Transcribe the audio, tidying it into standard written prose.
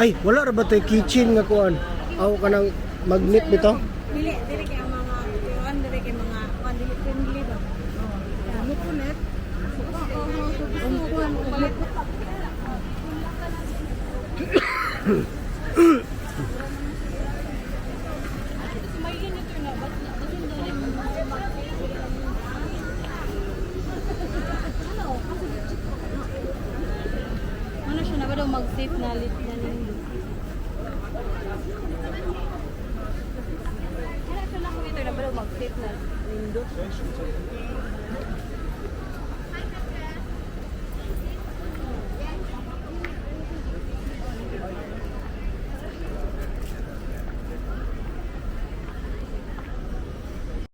Ay, wala ra ba tayo kitchen nga kuan? Aw kanang magnet bitaw? Dili kay ang mga kuan dili kay mga kuan dili friendly ba. Oh. Ano po net? Ang kuan ulit. Ano siya na ba daw mag-save na lit na nindo? Ano siya na kung ito na ba daw mag-save na nindo?